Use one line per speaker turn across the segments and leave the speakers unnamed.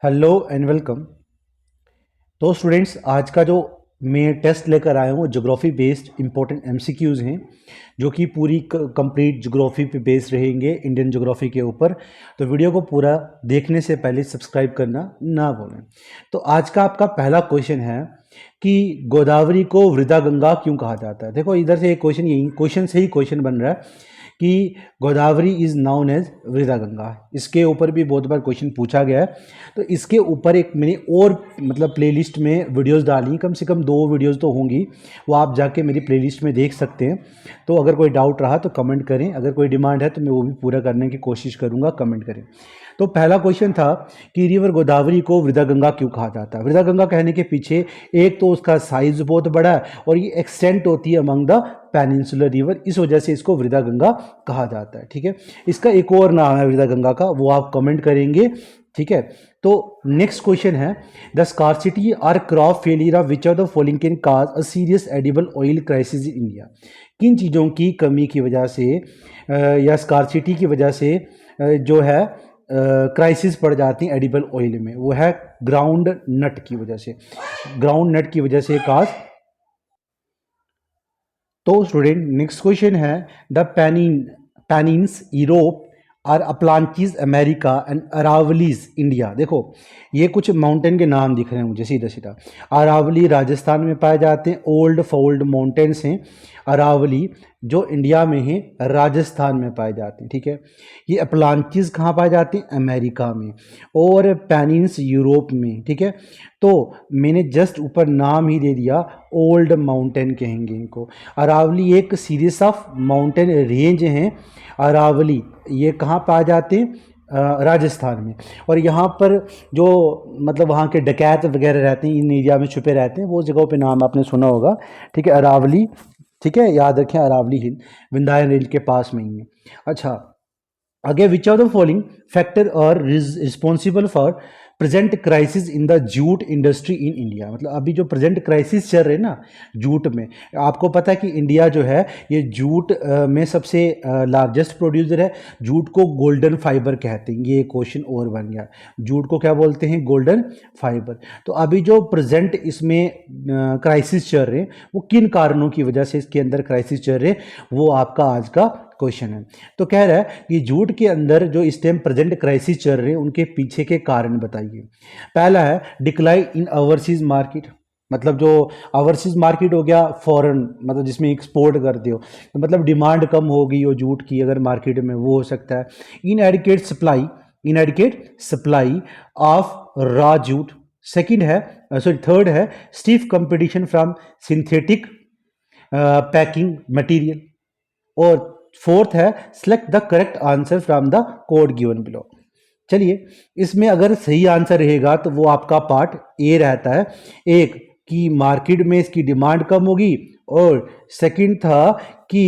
Hello and welcome. तो students, आज का जो मैं टेस्ट लेकर आया हूँ ज्योग्राफी बेस्ड इंपॉर्टेंट एमसीक्यूज़ हैं, जो कि पूरी कंप्लीट ज्योग्राफी पे बेस्ड रहेंगे, इंडियन ज्योग्राफी के ऊपर। तो वीडियो को पूरा देखने से पहले सब्सक्राइब करना ना भूलें। तो आज का आपका पहला क्वेश्चन है कि गोदावरी को वृद्धा गंगा क्यों कहा जाता है। देखो, इधर से एक क्वेश्चन, यही क्वेश्चन से ही क्वेश्चन बन रहा है कि गोदावरी इज नाउन एज वृद्धा गंगा। इसके ऊपर भी बहुत बार क्वेश्चन पूछा गया है। तो इसके ऊपर एक मैंने और मतलब प्लेलिस्ट में वीडियोस डाली, कम से कम 2 वीडियोस तो होंगी, वो आप जाके मेरी प्लेलिस्ट में देख सकते हैं। तो अगर कोई डाउट रहा तो कमेंट करें, अगर कोई डिमांड है तो मैं वो भी पूरा करने की कोशिश करूँगा, कमेंट करें। तो पहला क्वेश्चन था कि रिवर गोदावरी को वृद्धा गंगा क्यों कहा जाता है। वृद्धा गंगा कहने के पीछे एक तो उसका साइज बहुत बड़ा है और ये एक्सटेंट होती है अमंग द पेनिनसुलर रिवर, इस वजह से इसको वृद्धा गंगा कहा जाता है। ठीक है, इसका एक और नाम है वृद्धा गंगा का, वो आप कमेंट करेंगे। ठीक है, तो नेक्स्ट क्वेश्चन है द स्कार्सिटी और crop failure of which of the following can cause a serious edible oil crisis in India. किन चीज़ों की कमी की वजह से या स्कार्सिटी की वजह से जो है क्राइसिस पड़ जाती है एडिबल ऑयल में, वो है ग्राउंड नट की वजह से, ग्राउंड नट की वजह से काज। तो स्टूडेंट, नेक्स्ट क्वेश्चन है द पैनिन्स यूरोप और अपलांचीज अमेरिका एंड अरावलीज इंडिया। देखो, ये कुछ माउंटेन के नाम दिख रहे हैं मुझे सीधा सीधा। अरावली राजस्थान में पाए जाते हैं, ओल्ड फोल्ड माउंटेन्स हैं अरावली, जो इंडिया में है, राजस्थान में पाए जाते हैं। ठीक है, ये अपलांचीज कहाँ पाए जाते हैं, अमेरिका में, और पैनिन्स यूरोप में। ठीक है, तो मैंने जस्ट ऊपर नाम ही दे दिया, ओल्ड माउंटेन कहेंगे इनको। अरावली एक सीरीज ऑफ माउंटेन रेंज हैं। अरावली ये कहाँ पाए जाते हैं, राजस्थान में। और यहाँ पर जो मतलब वहाँ के डकैत वगैरह रहते हैं, इन एरिया में छुपे रहते हैं, वो जगहों पे नाम आपने सुना होगा। ठीक है, अरावली, ठीक है, याद रखें, अरावली हिल विंध्याचल रेंज के पास में ही है। अच्छा, आगे, which of the following factor are responsible for present crisis in the jute industry in India. मतलब अभी जो प्रेजेंट क्राइसिस चल रहे हैं ना जूट में, आपको पता है कि इंडिया जो है ये जूट में सबसे लार्जेस्ट प्रोड्यूसर है। जूट को गोल्डन फाइबर कहते हैं, ये क्वेश्चन और बन गया, जूट को क्या बोलते हैं, गोल्डन फाइबर। तो अभी जो प्रेजेंट इसमें क्राइसिस चल रहे हैं, वो किन कारणों की वजह से इसके अंदर क्राइसिस चल रहे हैं, वो आपका आज का क्वेश्चन है। तो कह रहा है कि जूट के अंदर जो इस टाइम प्रेजेंट क्राइसिस चल रहे हैं, उनके पीछे के कारण बताइए। पहला है डिक्लाइन इन ओवरसीज मार्केट, मतलब जो ओवरसीज मार्केट हो गया फॉरेन, मतलब जिसमें एक्सपोर्ट करते हो, तो मतलब डिमांड कम हो गई हो जूट की अगर मार्केट में, वो हो सकता है। Inadequate supply, inadequate supply of raw jute. Second है, सॉरी, थर्ड है stiff competition from synthetic packing material. और फोर्थ है select the correct answer from the code given below. चलिए, इसमें अगर सही आंसर रहेगा तो वो आपका पार्ट ए रहता है, एक कि मार्केट में इसकी डिमांड कम होगी, और सेकंड था कि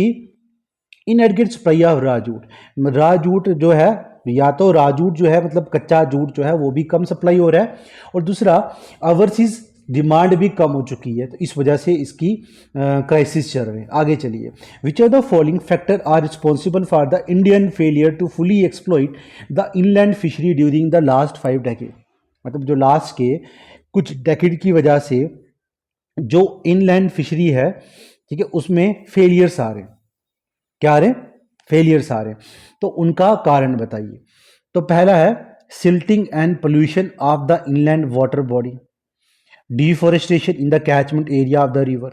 इनएडिक्वेट सप्लाई ऑफ राजूट। राजूट जो है, या तो राजूट जो है मतलब कच्चा जूट जो है वो भी कम सप्लाई हो रहा है, और दूसरा ओवरसीज डिमांड भी कम हो चुकी है, तो इस वजह से इसकी क्राइसिस चल रहे हैं। आगे चलिए, which are the following factor are responsible for the Indian failure to fully exploit the inland fishery during the last 5 decade. मतलब जो लास्ट के कुछ डेकेड की वजह से जो इनलैंड फिशरी है, ठीक है, उसमें फेलियर्स आ रहे हैं। क्या आ रहे हैं, फेलियर्स आ रहे हैं। तो उनका कारण बताइए। तो पहला है silting and pollution of the inland water body, deforestation in the catchment area of the river,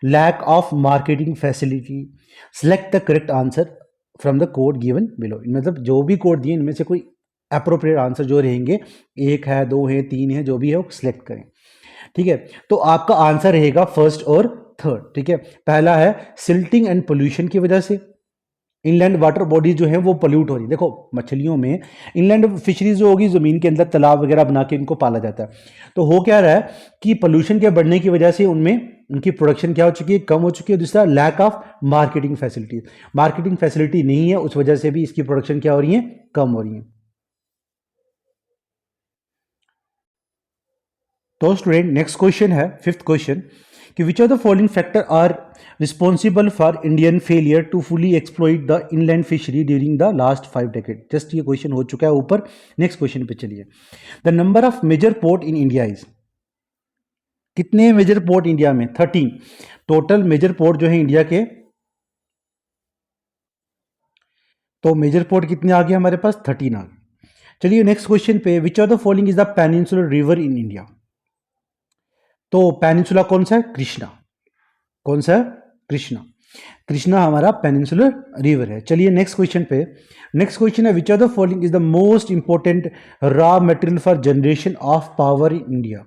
lack of marketing facility, select the correct answer from the code given below। मतलब जो भी कोड दिए इनमें से कोई अप्रोप्रिएट आंसर जो रहेंगे, एक है, दो है, तीन है, जो भी है वो सिलेक्ट करें। ठीक है, तो आपका आंसर रहेगा फर्स्ट और थर्ड। ठीक है, पहला है सिल्टिंग एंड पोल्यूशन की वजह से इनलैंड वाटर बॉडी जो है वो पोल्यूट हो रही है। देखो, मछलियों में इनलैंड फिशरीज जो होगी, ज़मीन के अंदर तालाब वगैरह बना के इनको पाला जाता है। तो हो क्या रहा है कि पोल्यूशन के बढ़ने की वजह से उनमें उनकी प्रोडक्शन क्या हो चुकी है, कम हो चुकी है। दूसरा, lack of marketing facility, marketing facility नहीं है, उस वजह से भी इसकी प्रोडक्शन क्या हो रही है, कम हो रही है। तो स्टूडेंट, नेक्स्ट क्वेश्चन है, फिफ्थ क्वेश्चन, कि which of the following factor are responsible for Indian failure to fully exploit the inland fishery during the last 5 decade. Just ये क्वेश्चन हो चुका है ऊपर। नेक्स्ट क्वेश्चन पे चलिए। The number of major port in India is, कितने major port India में? 13 total major port जो है इंडिया के। तो मेजर पोर्ट कितने आ गए हमारे पास? 13 आ गए। चलिए नेक्स्ट क्वेश्चन पे, विच of the following is the peninsular river in India? तो पेनिनसुला कौन सा है? कृष्णा। कौन सा है? कृष्णा। कृष्णा हमारा पेनिनसुलर रिवर है। चलिए नेक्स्ट क्वेश्चन पे। नेक्स्ट क्वेश्चन है, विच of the following is the most important raw material for generation of power in India?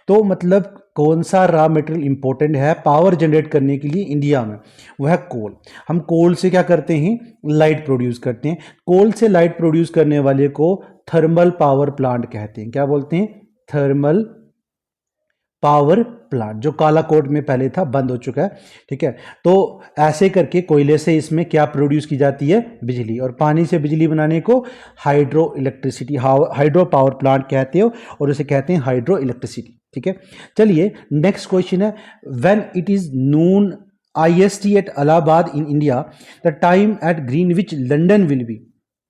तो मतलब कौन सा रॉ मटेरियल इंपॉर्टेंट है पावर जनरेट करने के लिए इंडिया में? वह है कोल। हम कोल से क्या करते हैं? लाइट प्रोड्यूस करते हैं। कोल से लाइट प्रोड्यूस करने वाले को थर्मल पावर प्लांट कहते हैं। क्या बोलते हैं? थर्मल पावर प्लांट, जो कालाकोट में पहले था, बंद हो चुका है। ठीक है, तो ऐसे करके कोयले से इसमें क्या प्रोड्यूस की जाती है? बिजली। और पानी से बिजली बनाने को hydro electricity, hydro power plant कहते हो, और उसे कहते हैं हाइड्रो इलेक्ट्रिसिटी। ठीक है, चलिए नेक्स्ट क्वेश्चन है, when it is noon IST at Allahabad in India, the time at Greenwich London will be.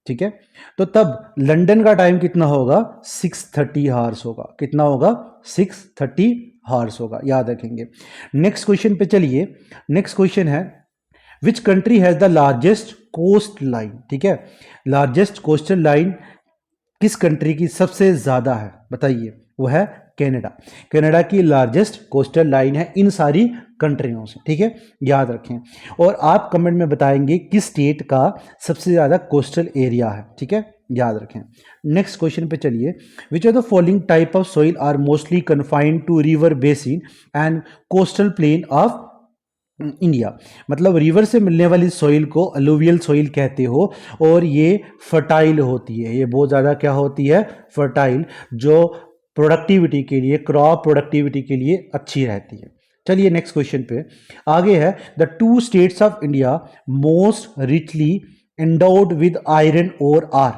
ठीक है, तो तब लंदन का टाइम कितना होगा? 6:30 हार्स होगा। कितना होगा? 6:30 हार्स होगा, याद रखेंगे। नेक्स्ट क्वेश्चन पे चलिए। नेक्स्ट क्वेश्चन है, which country has the largest coast line? ठीक है, लार्जेस्ट कोस्टल लाइन किस कंट्री की सबसे ज्यादा है? बताइए। वो है कनाडा। कनाडा की लार्जेस्ट कोस्टल लाइन है इन सारी कंट्रियों से। ठीक है, याद रखें। और आप कमेंट में बताएंगे किस स्टेट का सबसे ज़्यादा कोस्टल एरिया है। ठीक है, याद रखें। नेक्स्ट क्वेश्चन पे चलिए। Which are the following type of soil are mostly confined to river basin and coastal plain of India? मतलब रिवर से मिलने वाली सॉइल को अलुवियल सॉइल कहते हो, और ये फर्टाइल होती है। ये बहुत ज़्यादा क्या होती है? फर्टाइल, जो प्रोडक्टिविटी के लिए, क्रॉप प्रोडक्टिविटी के लिए अच्छी रहती है। चलिए नेक्स्ट क्वेश्चन पे आगे है, the 2 states of India most richly endowed with iron ore are?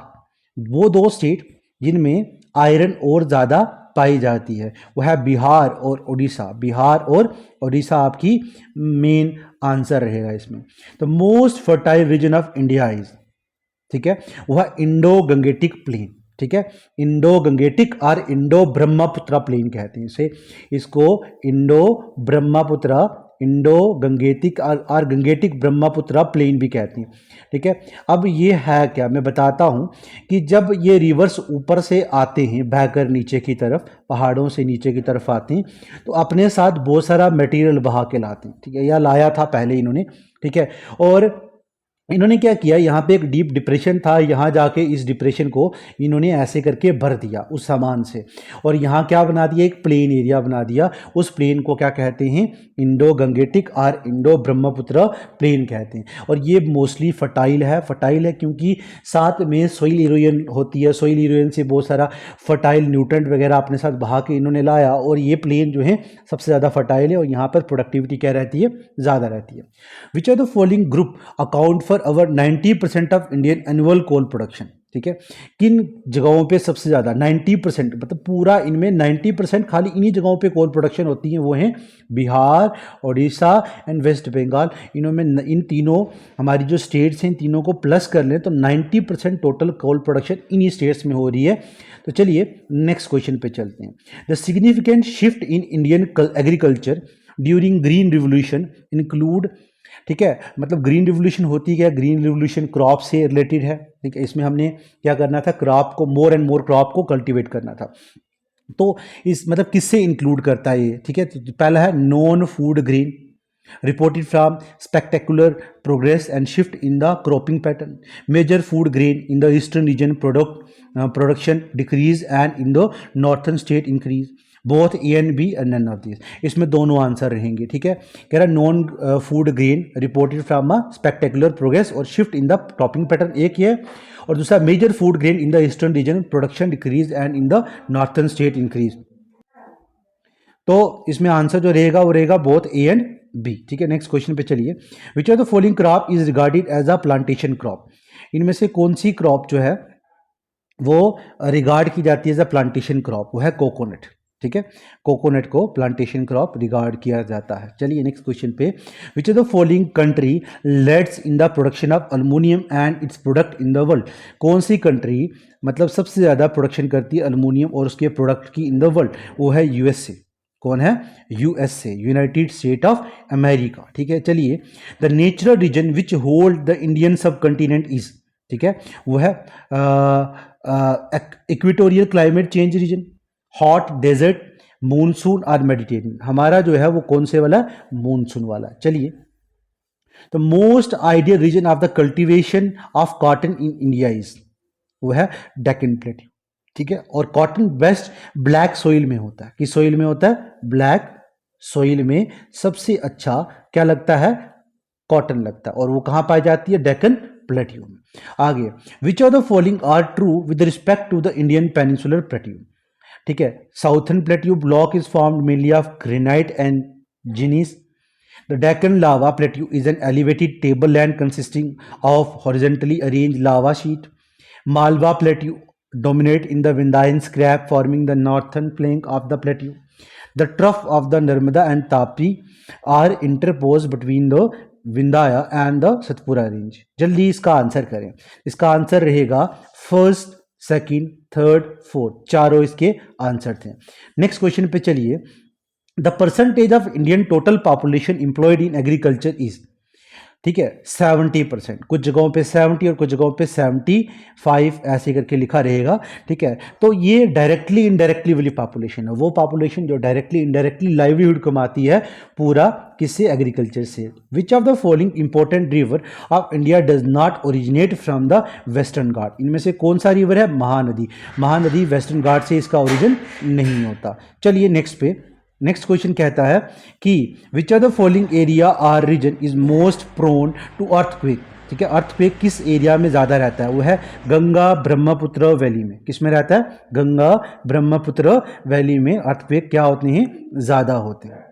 वो 2 स्टेट जिनमें आयरन ओर ज़्यादा पाई जाती है वो है बिहार और उड़ीसा। बिहार और उड़ीसा आपकी मेन आंसर रहेगा इसमें। तो most fertile reason of India is, ठीक है, वह इंडो गंगेटिक प्लेन। ठीक है, इंडो गंगेटिक और इंडो ब्रह्मपुत्रा प्लेन कहते हैं इसे। इसको इंडो ब्रह्मपुत्रा, इंडो गंगेटिक और गंगेटिक ब्रह्मपुत्रा प्लेन भी कहते हैं। ठीक है, अब ये है क्या, मैं बताता हूँ कि जब ये रिवर्स ऊपर से आते हैं बहकर नीचे की तरफ, पहाड़ों से नीचे की तरफ आते हैं, तो अपने साथ बहुत सारा मटेरियल बहा के लाते हैं। ठीक है, या लाया था पहले इन्होंने। ठीक है, और इन्होंने क्या किया, यहाँ पे एक डीप डिप्रेशन था, यहाँ जाके इस डिप्रेशन को इन्होंने ऐसे करके भर दिया उस सामान से, और यहाँ क्या बना दिया, एक प्लेन एरिया बना दिया। उस प्लेन को क्या कहते हैं? इंडो गंगेटिक और इंडो ब्रह्मपुत्र प्लेन कहते हैं। और ये मोस्टली फर्टाइल है। फर्टाइल है क्योंकि साथ में सोइल इरोजन होती है, सोइल इरोजन से बहुत सारा फर्टाइल न्यूट्रेंट वगैरह अपने साथ बहा के इन्होंने लाया, और ये प्लेन जो है सबसे ज़्यादा फर्टाइल है, और यहाँ पर प्रोडक्टिविटी क्या रहती है? ज़्यादा रहती है। Which are the following group account for our 90% of Indian annual coal production? ठीक है, किन जगहों पे सबसे ज़्यादा 90%, मतलब पूरा इनमें 90% खाली इन्हीं जगहों पे कोल प्रोडक्शन होती है, वो हैं बिहार, उड़ीसा एंड वेस्ट बंगाल। इनों में इन तीनों हमारी जो स्टेट्स हैं, इन तीनों को प्लस कर लें तो 90% टोटल कोल प्रोडक्शन इन्हीं स्टेट्स में हो रही है। तो चलिए नेक्स्ट क्वेश्चन पे चलते हैं। The significant shift in Indian agriculture during green revolution include? ठीक है, मतलब ग्रीन रिवोल्यूशन होती है, ग्रीन रिवोल्यूशन क्रॉप से रिलेटेड है। ठीक है, इसमें हमने क्या करना था, क्रॉप को, मोर एंड मोर क्रॉप को कल्टीवेट करना था। तो इस मतलब किससे इंक्लूड करता है ये? ठीक है, तो पहला है non food green, reported from spectacular progress and shift in the cropping pattern. Major food grain in the eastern region production decrease and in the northern state increase. Both A and B and none of this. इसमें दोनों answer रहेंगे। ठीक है, कह रहा non food grain reported from a spectacular progress और shift in the cropping pattern, एक ये, और दूसरा major food grain in the eastern region production decrease and in the northern state increase. तो इसमें आंसर जो रहेगा वो रहेगा बोथ ए एंड बी। ठीक है, नेक्स्ट क्वेश्चन पे चलिए। Which are the following crop is regarded as a plantation crop? इनमें से कौन सी क्रॉप जो है वो रिगार्ड की जाती है एज अ प्लांटेशन क्रॉप? वो है कोकोनट। ठीक है, कोकोनट को प्लांटेशन क्रॉप रिगार्ड किया जाता है। चलिए नेक्स्ट क्वेश्चन पे, विच of the following country leads in the production of aluminium and it's product in the world? कौन सी कंट्री मतलब सबसे ज़्यादा प्रोडक्शन करती है अल्युमिनियम और उसके प्रोडक्ट की इन द वर्ल्ड? वो है यूएसए। कौन है? USA, United State of America. ठीक है, चलिए, the natural region which hold the Indian subcontinent is, ठीक है, वो है equatorial climate change region, hot desert, monsoon और मेडिटेरियन। हमारा जो है वो कौन से वाला? मूनसून वाला। चलिए, the most ideal region of the cultivation of cotton in India is, वो है डेक्कन प्लेट्यू। ठीक है, और कॉटन बेस्ट ब्लैक सोइल में होता है। किस सोइल में होता है? ब्लैक सोइल में सबसे अच्छा क्या लगता है? कॉटन लगता है, और वो कहाँ पाई जाती है? डेक्कन प्लेट्यू में। आगे, which of the following are true with respect to the Indian peninsular plateau? ठीक है, southern plateau block is formed mainly of granite and gneiss. The Deccan lava plateau is an elevated table land consisting of horizontally arranged lava sheet. Malwa plateau dominate in the Vindhyan scrap forming the northern flank of the plateau. The trough of the Narmada and Tapi are interposed between the Vindhya and the Satpura range. जल्दी इसका answer करें। इसका answer रहेगा first, second, third, fourth, चारों इसके answer थे। Next question पे चलिए, the percentage of Indian total population employed in agriculture is, ठीक है, 70%। कुछ जगहों पे 70 और कुछ जगहों पे 75 ऐसे करके लिखा रहेगा। ठीक है, तो ये डायरेक्टली इनडायरेक्टली वाली पॉपुलेशन है, वो पॉपुलेशन जो डायरेक्टली इनडायरेक्टली लाइवलीहुड कमाती है पूरा किससे? एग्रीकल्चर से। Which of the following important river of India does not originate from the western ghat? इनमें से कौन सा रिवर है? महानदी। महानदी वेस्टर्न घाट से इसका ओरिजिन नहीं होता। चलिए नेक्स्ट पे, नेक्स्ट क्वेश्चन कहता है कि which are the following area are region is most prone to earthquake? ठीक है, अर्थक्वेक किस एरिया में ज़्यादा रहता है? वो है गंगा ब्रह्मपुत्र वैली में। किस में रहता है? गंगा ब्रह्मपुत्र वैली में अर्थक्वेक क्या होते हैं? ज़्यादा होते हैं।